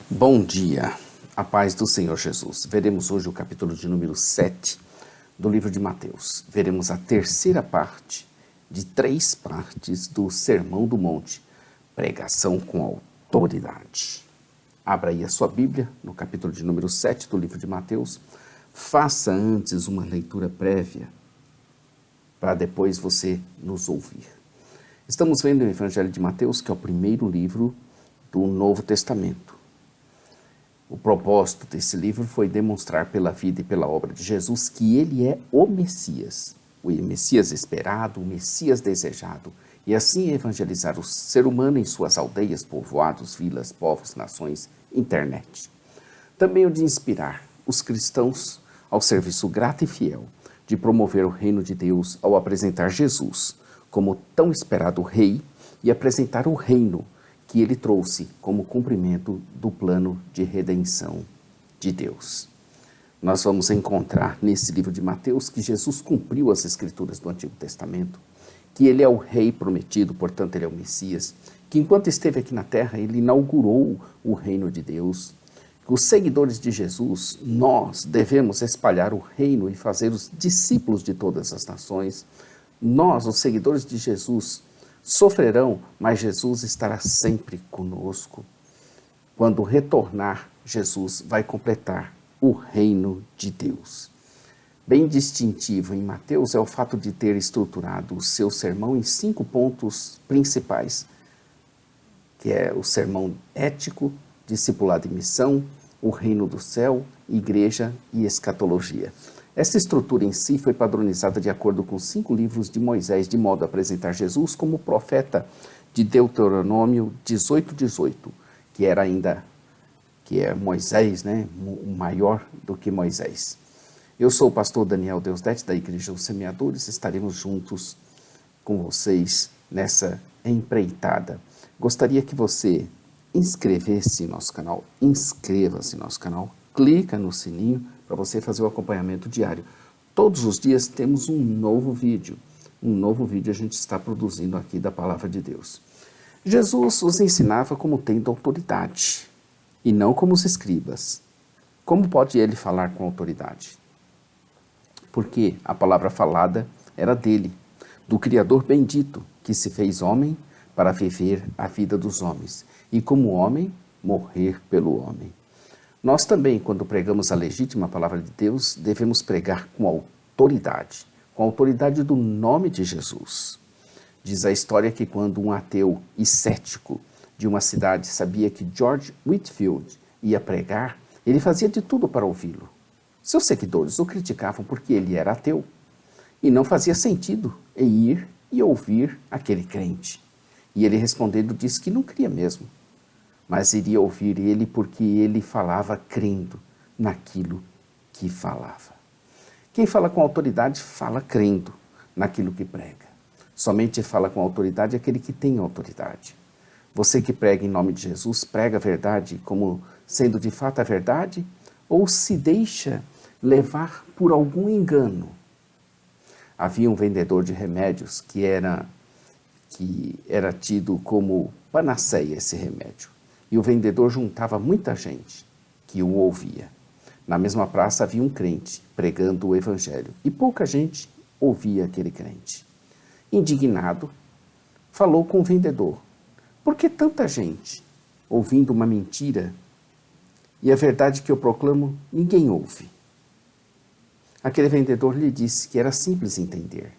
Bom dia, a paz do Senhor Jesus. Veremos hoje o capítulo de número 7 do livro de Mateus. Veremos a terceira parte de 3 partes do Sermão do Monte, pregação com autoridade. Abra aí a sua Bíblia no capítulo de número 7 do livro de Mateus. Faça antes uma leitura prévia para depois você nos ouvir. Estamos vendo o Evangelho de Mateus, que é o primeiro livro do Novo Testamento. O propósito desse livro foi demonstrar pela vida e pela obra de Jesus que ele é o Messias esperado, o Messias desejado, e assim evangelizar o ser humano em suas aldeias, povoados, vilas, povos, nações, internet. Também o de inspirar os cristãos ao serviço grato e fiel, de promover o reino de Deus ao apresentar Jesus como tão esperado rei e apresentar o reino que ele trouxe como cumprimento do plano de redenção de Deus. Nós vamos encontrar nesse livro de Mateus que Jesus cumpriu as escrituras do Antigo Testamento, que ele é o rei prometido, portanto ele é o Messias, que enquanto esteve aqui na terra ele inaugurou o reino de Deus. Os seguidores de Jesus, nós devemos espalhar o reino e fazer os discípulos de todas as nações. Nós, os seguidores de Jesus, sofrerão, mas Jesus estará sempre conosco. Quando retornar, Jesus vai completar o reino de Deus. Bem distintivo em Mateus é o fato de ter estruturado o seu sermão em 5 pontos principais, que é o sermão ético, discipulado e missão, o reino do céu, igreja e escatologia. Essa estrutura em si foi padronizada de acordo com 5 livros de Moisés, de modo a apresentar Jesus como profeta de Deuteronômio 18:18, que é Moisés, né? Maior do que Moisés. Eu sou o pastor Daniel Deusdete, da Igreja dos Semeadores, estaremos juntos com vocês nessa empreitada. Gostaria que você inscreva-se em nosso canal, clica no sininho para você fazer o acompanhamento diário. Todos os dias temos um novo vídeo a gente está produzindo aqui da Palavra de Deus. Jesus os ensinava como tendo autoridade, e não como os escribas. Como pode ele falar com autoridade? Porque a palavra falada era dele, do Criador bendito, que se fez homem para viver a vida dos homens, e como homem, morrer pelo homem. Nós também, quando pregamos a legítima palavra de Deus, devemos pregar com autoridade do nome de Jesus. Diz a história que quando um ateu e cético de uma cidade sabia que George Whitefield ia pregar, ele fazia de tudo para ouvi-lo. Seus seguidores o criticavam porque ele era ateu e não fazia sentido ir e ouvir aquele crente. E ele respondendo disse que não cria mesmo, mas iria ouvir ele porque ele falava crendo naquilo que falava. Quem fala com autoridade fala crendo naquilo que prega. Somente fala com autoridade aquele que tem autoridade. Você que prega em nome de Jesus, prega a verdade como sendo de fato a verdade, ou se deixa levar por algum engano? Havia um vendedor de remédios que era tido como panaceia esse remédio. E o vendedor juntava muita gente que o ouvia. Na mesma praça havia um crente pregando o evangelho e pouca gente ouvia aquele crente. Indignado, falou com o vendedor: por que tanta gente ouvindo uma mentira e a verdade que eu proclamo ninguém ouve? Aquele vendedor lhe disse que era simples entender.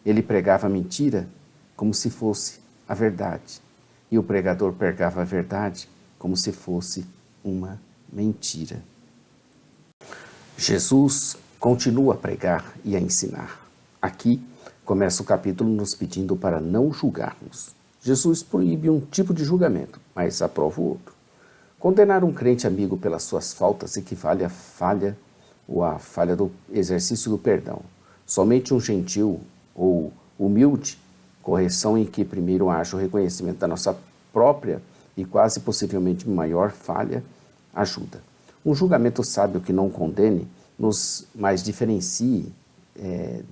Ele pregava a mentira como se fosse a verdade. E o pregador pregava a verdade como se fosse uma mentira. Jesus continua a pregar e a ensinar. Aqui começa o capítulo nos pedindo para não julgarmos. Jesus proíbe um tipo de julgamento, mas aprova o outro. Condenar um crente amigo pelas suas faltas equivale à falha do exercício do perdão. Somente um gentil ou humilde correção em que primeiro haja o reconhecimento da nossa própria e quase possivelmente maior falha ajuda. Um julgamento sábio que não condene, mas diferencie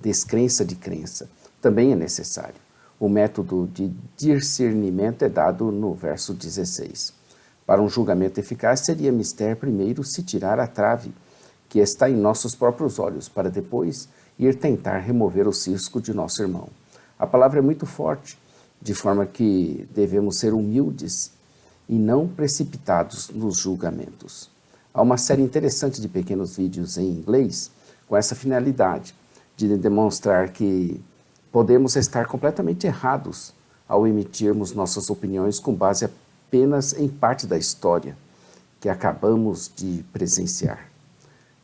descrença de crença, também é necessário. O método de discernimento é dado no verso 16. Para um julgamento eficaz, seria mister primeiro se tirar a trave que está em nossos próprios olhos, para depois ir tentar remover o cisco de nosso irmão. A palavra é muito forte, de forma que devemos ser humildes e não precipitados nos julgamentos. Há uma série interessante de pequenos vídeos em inglês com essa finalidade de demonstrar que podemos estar completamente errados ao emitirmos nossas opiniões com base apenas em parte da história que acabamos de presenciar.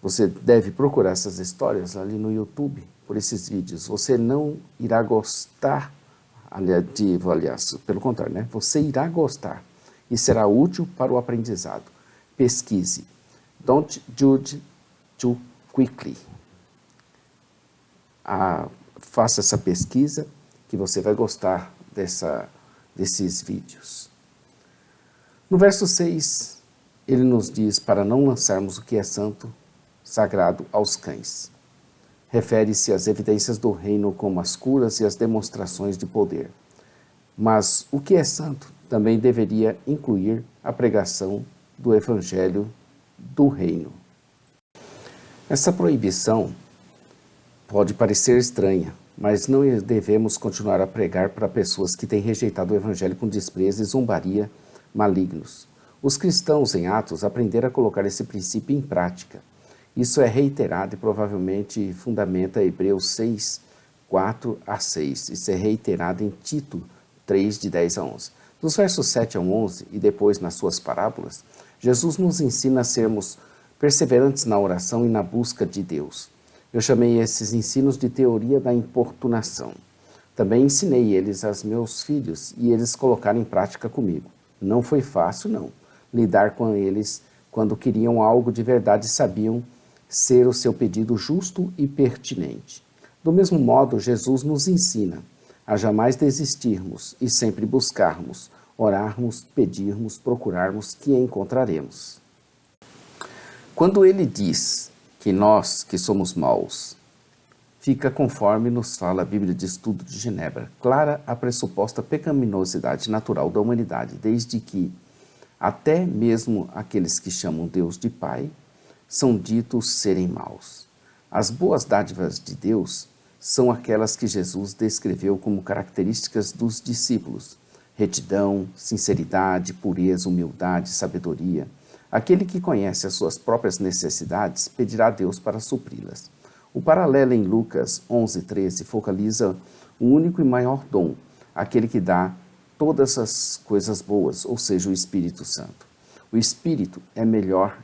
Você deve procurar essas histórias ali no YouTube, por esses vídeos. Você não irá gostar, aliás, pelo contrário, né? Você irá gostar e será útil para o aprendizado. Pesquise. Don't judge too quickly. Faça essa pesquisa que você vai gostar desses vídeos. No verso 6, ele nos diz para não lançarmos o que é santo, sagrado aos cães. Refere-se às evidências do reino como as curas e as demonstrações de poder. Mas o que é santo também deveria incluir a pregação do evangelho do reino. Essa proibição pode parecer estranha, mas não devemos continuar a pregar para pessoas que têm rejeitado o evangelho com desprezo e zombaria malignos. Os cristãos em Atos aprenderam a colocar esse princípio em prática. Isso é reiterado e provavelmente fundamenta Hebreus 6, 4 a 6. Isso é reiterado em Tito 3, de 10 a 11. Dos versos 7 a 11 e depois nas suas parábolas, Jesus nos ensina a sermos perseverantes na oração e na busca de Deus. Eu chamei esses ensinos de teoria da importunação. Também ensinei eles aos meus filhos e eles colocaram em prática comigo. Não foi fácil, não, lidar com eles quando queriam algo de verdade e sabiam ser o seu pedido justo e pertinente. Do mesmo modo, Jesus nos ensina a jamais desistirmos e sempre buscarmos, orarmos, pedirmos, procurarmos, que encontraremos. Quando ele diz que nós, que somos maus, fica conforme nos fala a Bíblia de Estudo de Genebra, clara a pressuposta pecaminosidade natural da humanidade, desde que até mesmo aqueles que chamam Deus de Pai são ditos serem maus. As boas dádivas de Deus são aquelas que Jesus descreveu como características dos discípulos: retidão, sinceridade, pureza, humildade, sabedoria. Aquele que conhece as suas próprias necessidades pedirá a Deus para supri-las. O paralelo em Lucas 11:13 focaliza o único e maior dom, aquele que dá todas as coisas boas, ou seja, o Espírito Santo. O Espírito é melhor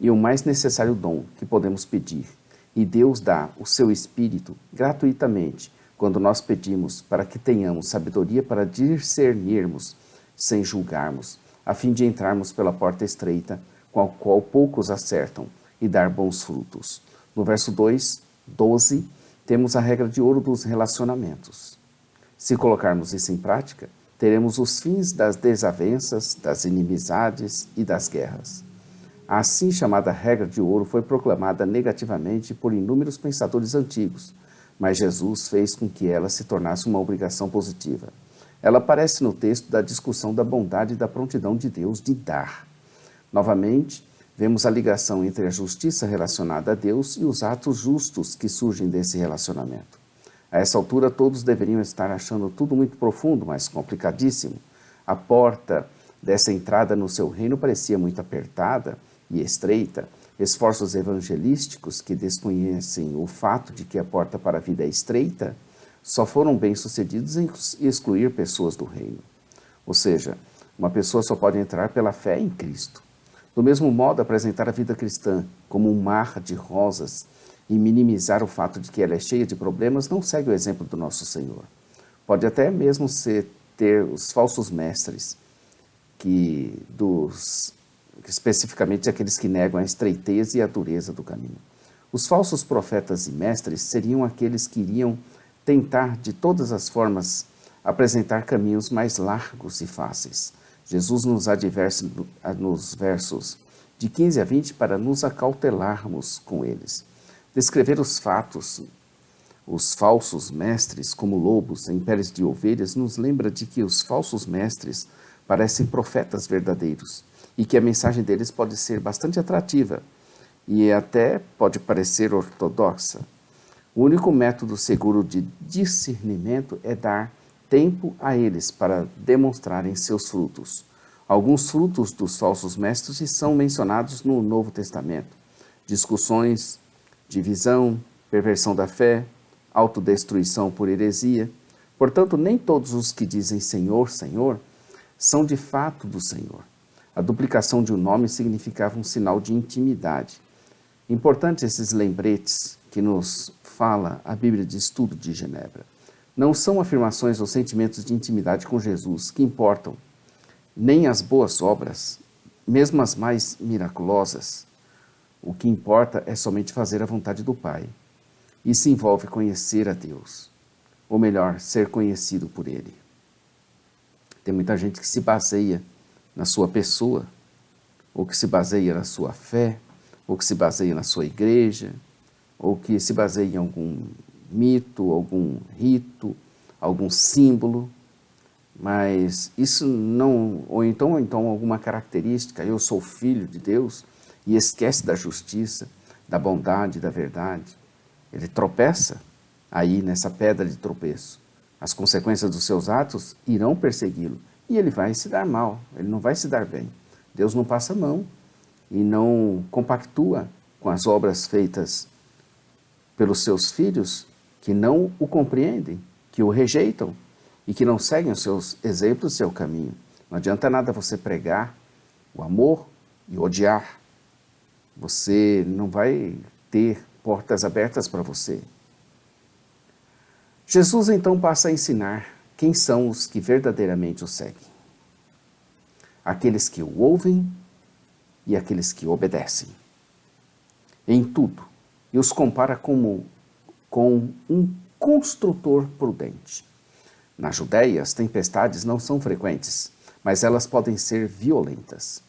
e o mais necessário dom que podemos pedir. E Deus dá o seu Espírito gratuitamente quando nós pedimos para que tenhamos sabedoria para discernirmos sem julgarmos, a fim de entrarmos pela porta estreita, com a qual poucos acertam, e dar bons frutos. No verso 12, temos a regra de ouro dos relacionamentos. Se colocarmos isso em prática, teremos os fins das desavenças, das inimizades e das guerras. A assim chamada regra de ouro foi proclamada negativamente por inúmeros pensadores antigos, mas Jesus fez com que ela se tornasse uma obrigação positiva. Ela aparece no texto da discussão da bondade e da prontidão de Deus de dar. Novamente, vemos a ligação entre a justiça relacionada a Deus e os atos justos que surgem desse relacionamento. A essa altura, todos deveriam estar achando tudo muito profundo, mas complicadíssimo. A porta dessa entrada no seu reino parecia muito apertada e estreita. Esforços evangelísticos que desconhecem o fato de que a porta para a vida é estreita só foram bem-sucedidos em excluir pessoas do reino. Ou seja, uma pessoa só pode entrar pela fé em Cristo. Do mesmo modo, apresentar a vida cristã como um mar de rosas e minimizar o fato de que ela é cheia de problemas não segue o exemplo do nosso Senhor. Pode até mesmo ter os falsos mestres, especificamente aqueles que negam a estreiteza e a dureza do caminho. Os falsos profetas e mestres seriam aqueles que iriam tentar de todas as formas apresentar caminhos mais largos e fáceis. Jesus nos adverte nos versos de 15 a 20 para nos acautelarmos com eles. Descrever os fatos, os falsos mestres, como lobos em peles de ovelhas, nos lembra de que os falsos mestres parecem profetas verdadeiros e que a mensagem deles pode ser bastante atrativa e até pode parecer ortodoxa. O único método seguro de discernimento é dar tempo a eles para demonstrarem seus frutos. Alguns frutos dos falsos mestres são mencionados no Novo Testamento: discussões, divisão, perversão da fé, autodestruição por heresia. Portanto, nem todos os que dizem Senhor, Senhor, são de fato do Senhor. A duplicação de um nome significava um sinal de intimidade. Importantes esses lembretes que nos fala a Bíblia de Estudo de Genebra. Não são afirmações ou sentimentos de intimidade com Jesus que importam, nem as boas obras, mesmo as mais miraculosas. O que importa é somente fazer a vontade do Pai. Isso envolve conhecer a Deus, ou melhor, ser conhecido por Ele. Tem muita gente que se baseia na sua pessoa, ou que se baseia na sua fé, ou que se baseia na sua igreja, ou que se baseia em algum mito, algum rito, algum símbolo, mas isso não, ou então alguma característica, eu sou filho de Deus, e esquece da justiça, da bondade, da verdade. Ele tropeça aí nessa pedra de tropeço. As consequências dos seus atos irão persegui-lo, e ele vai se dar mal, ele não vai se dar bem. Deus não passa a mão e não compactua com as obras feitas pelos seus filhos que não o compreendem, que o rejeitam e que não seguem os seus exemplos e seu caminho. Não adianta nada você pregar o amor e odiar. Você não vai ter portas abertas para você. Jesus então passa a ensinar quem são os que verdadeiramente o seguem. Aqueles que o ouvem e aqueles que obedecem. Em tudo. E os compara com um construtor prudente. Na Judéia, as tempestades não são frequentes, mas elas podem ser violentas.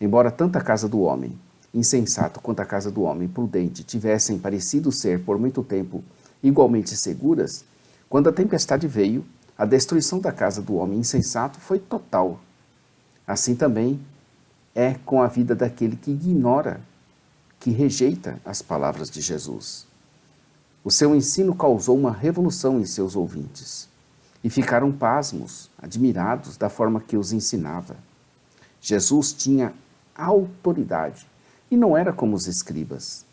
Embora tanto a casa do homem insensato quanto a casa do homem prudente tivessem parecido ser por muito tempo igualmente seguras, quando a tempestade veio, a destruição da casa do homem insensato foi total. Assim também é com a vida daquele que ignora, que rejeita as palavras de Jesus. O seu ensino causou uma revolução em seus ouvintes e ficaram pasmos, admirados da forma que os ensinava. Jesus tinha autoridade e não era como os escribas.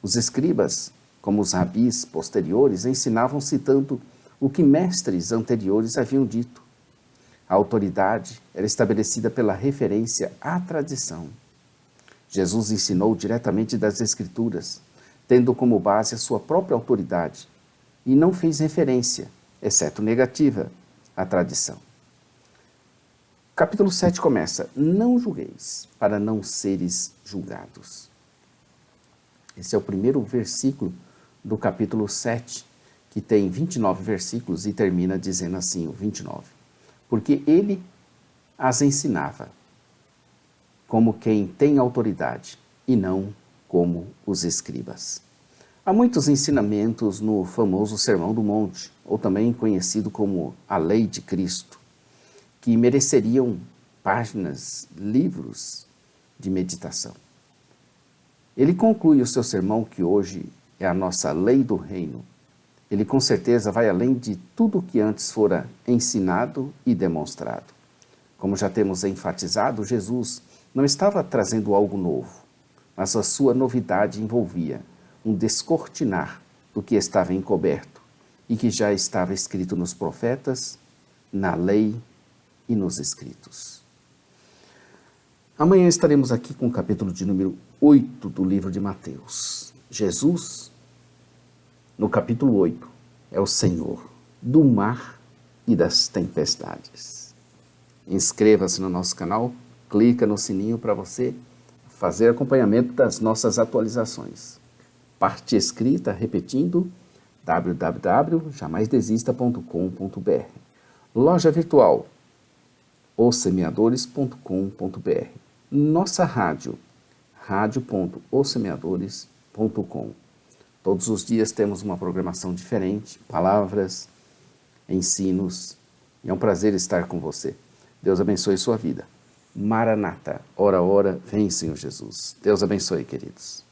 Os escribas, como os rabis posteriores, ensinavam citando o que mestres anteriores haviam dito. A autoridade era estabelecida pela referência à tradição. Jesus ensinou diretamente das Escrituras, tendo como base a sua própria autoridade, e não fez referência, exceto negativa, à tradição. O capítulo 7 começa: não julgueis, para não seres julgados. Esse é o primeiro versículo do capítulo 7, que tem 29 versículos e termina dizendo assim, o 29. Porque ele as ensinava como quem tem autoridade e não como os escribas. Há muitos ensinamentos no famoso Sermão do Monte, ou também conhecido como a Lei de Cristo, que mereceriam páginas, livros de meditação. Ele conclui o seu sermão, que hoje é a nossa lei do reino. Ele com certeza vai além de tudo o que antes fora ensinado e demonstrado. Como já temos enfatizado, Jesus não estava trazendo algo novo, mas a sua novidade envolvia um descortinar do que estava encoberto e que já estava escrito nos profetas, na lei e nos escritos. Amanhã estaremos aqui com o capítulo de número 8 do livro de Mateus. Jesus, no capítulo 8, é o Senhor do mar e das tempestades. Inscreva-se no nosso canal, clica no sininho para você fazer acompanhamento das nossas atualizações. Parte escrita, repetindo, www.jamaisdesista.com.br. Loja virtual, ossemeadores.com.br. Nossa rádio, radio.ossemeadores.com. Todos os dias temos uma programação diferente, palavras, ensinos, e é um prazer estar com você. Deus abençoe sua vida. Maranata, ora, ora, vem, Senhor Jesus. Deus abençoe, queridos.